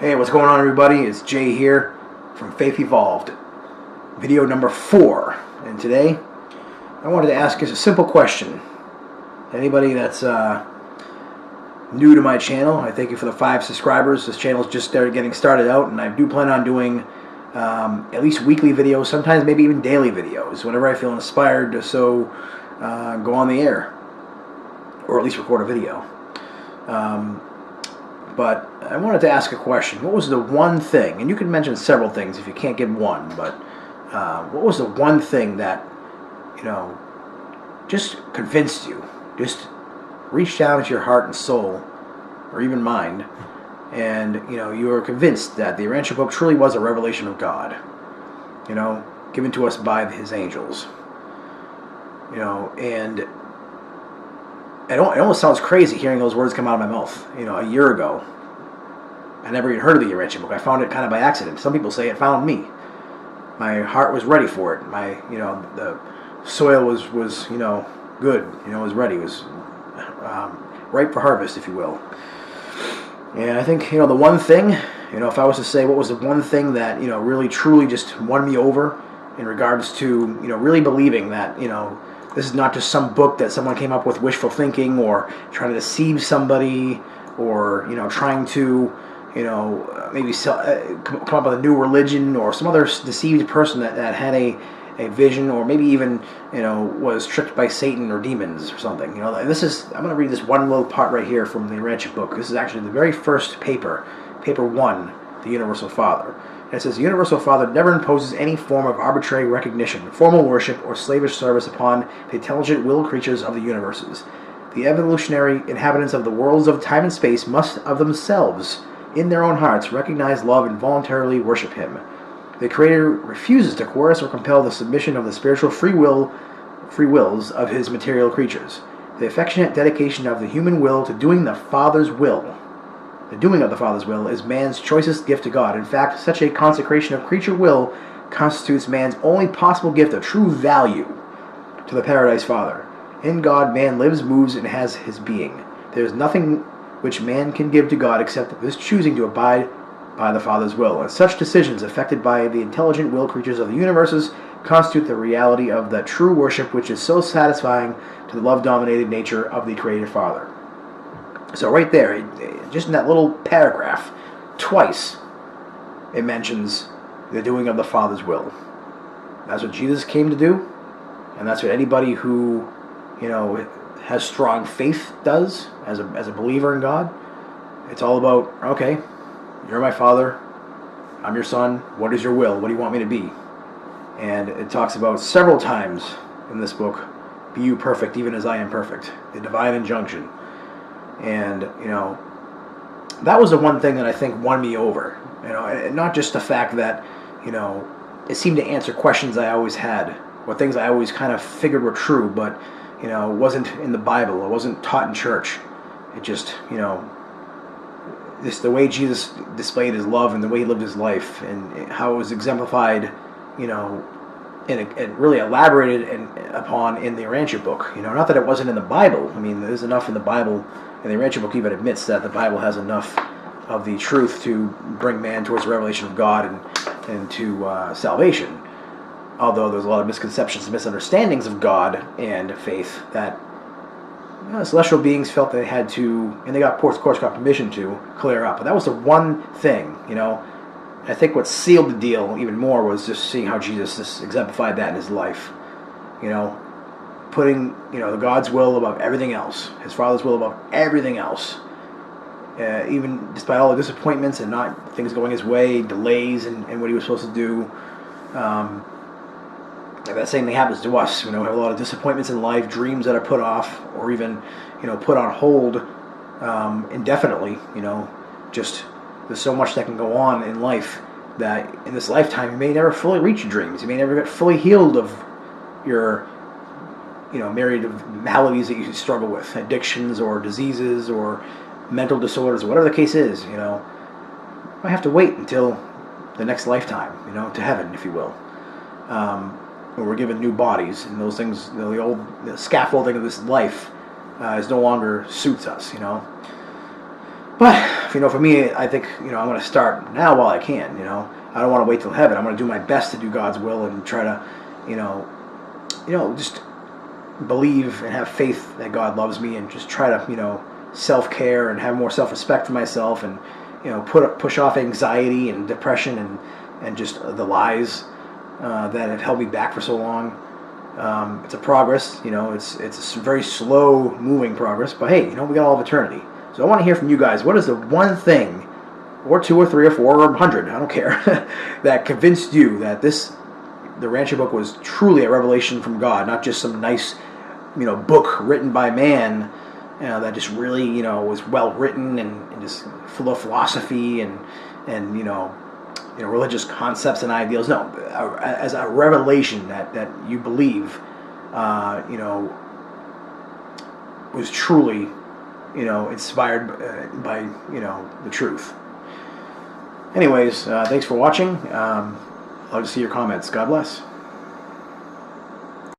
Hey, what's going on, everybody? It's Jay here from Faith Evolved, video number 4. And today, I wanted to ask us a simple question. Anybody that's new to my channel, I thank you for the 5 subscribers. This channel is just getting started out, and I do plan on doing at least weekly videos, sometimes maybe even daily videos, whenever I feel inspired to go on the air, or at least record a video. But I wanted to ask a question. What was the one thing, and you can mention several things if you can't give one, but what was the one thing that, just convinced you, just reached down into your heart and soul, or even mind, and, you were convinced that the Urantia book truly was a revelation of God, given to us by His angels, and it almost sounds crazy hearing those words come out of my mouth. A year ago, I never even heard of the Urantia book. I found it kind of by accident. Some people say it found me. My heart was ready for it. The soil was good. Was ready. It was ripe for harvest, if you will. And I think the one thing, if I was to say what was the one thing that really truly just won me over in regards to really believing that this is not just some book that someone came up with wishful thinking or trying to deceive somebody or, trying to, maybe come up with a new religion or some other deceived person that had a vision or maybe even, was tricked by Satan or demons or something. I'm going to read this one little part right here from the Urantia book. This is actually the very first paper 1, the Universal Father. It says, the Universal Father never imposes any form of arbitrary recognition, formal worship, or slavish service upon the intelligent will creatures of the universes. The evolutionary inhabitants of the worlds of time and space must of themselves, in their own hearts, recognize love and voluntarily worship Him. The Creator refuses to coerce or compel the submission of the spiritual free wills of His material creatures. The affectionate dedication of the human will to doing the Father's will. The doing of the Father's will is man's choicest gift to God. In fact, such a consecration of creature will constitutes man's only possible gift of true value to the Paradise Father. In God, man lives, moves, and has his being. There is nothing which man can give to God except his choosing to abide by the Father's will. And such decisions, affected by the intelligent will creatures of the universes, constitute the reality of the true worship which is so satisfying to the love-dominated nature of the Creator Father. So right there, just in that little paragraph, twice it mentions the doing of the Father's will. That's what Jesus came to do, and that's what anybody who, has strong faith does as a believer in God. It's all about, okay, you're my Father, I'm your Son, what is your will? What do you want me to be? And it talks about several times in this book, be you perfect even as I am perfect, the divine injunction. And, that was the one thing that I think won me over. And not just the fact that, it seemed to answer questions I always had, or things I always kind of figured were true, but, it wasn't in the Bible, it wasn't taught in church. It just, this the way Jesus displayed His love and the way He lived His life and how it was exemplified, and really elaborated upon in the Urantia book. Not that it wasn't in the Bible. I mean, there's enough in the Bible, and the Urantia book even admits that the Bible has enough of the truth to bring man towards the revelation of God and to salvation. Although there's a lot of misconceptions and misunderstandings of God and faith that celestial beings felt they had to, and they got permission to clear up. But that was the one thing, I think what sealed the deal even more was just seeing how Jesus just exemplified that in His life. Putting, the God's will above everything else. His Father's will above everything else. Even despite all the disappointments and not things going His way, delays in what He was supposed to do. That same thing happens to us. We have a lot of disappointments in life, dreams that are put off or even, put on hold indefinitely. Just there's so much that can go on in life that in this lifetime you may never fully reach your dreams. You may never get fully healed of your, myriad of maladies that you struggle with, addictions or diseases or mental disorders, whatever the case is. I have to wait until the next lifetime, to heaven, if you will. Where we're given new bodies, and those things, the scaffolding of this life is no longer suits us, But for me, I think I'm going to start now while I can. I don't want to wait till heaven. I'm going to do my best to do God's will and try to, just believe and have faith that God loves me, and just try to, self-care and have more self-respect for myself, and push off anxiety and depression and just the lies that have held me back for so long. It's a progress. It's a very slow moving progress, but hey, we got all of eternity. So I want to hear from you guys. What is the one thing, or two or three or four or 100, I don't care, that convinced you that the Urantia book was truly a revelation from God, not just some nice, book written by man, that just really, was well written and just full of philosophy and religious concepts and ideals. No, as a revelation that you believe, was truly, inspired by, the truth. Anyways, thanks for watching. I'd love to see your comments. God bless.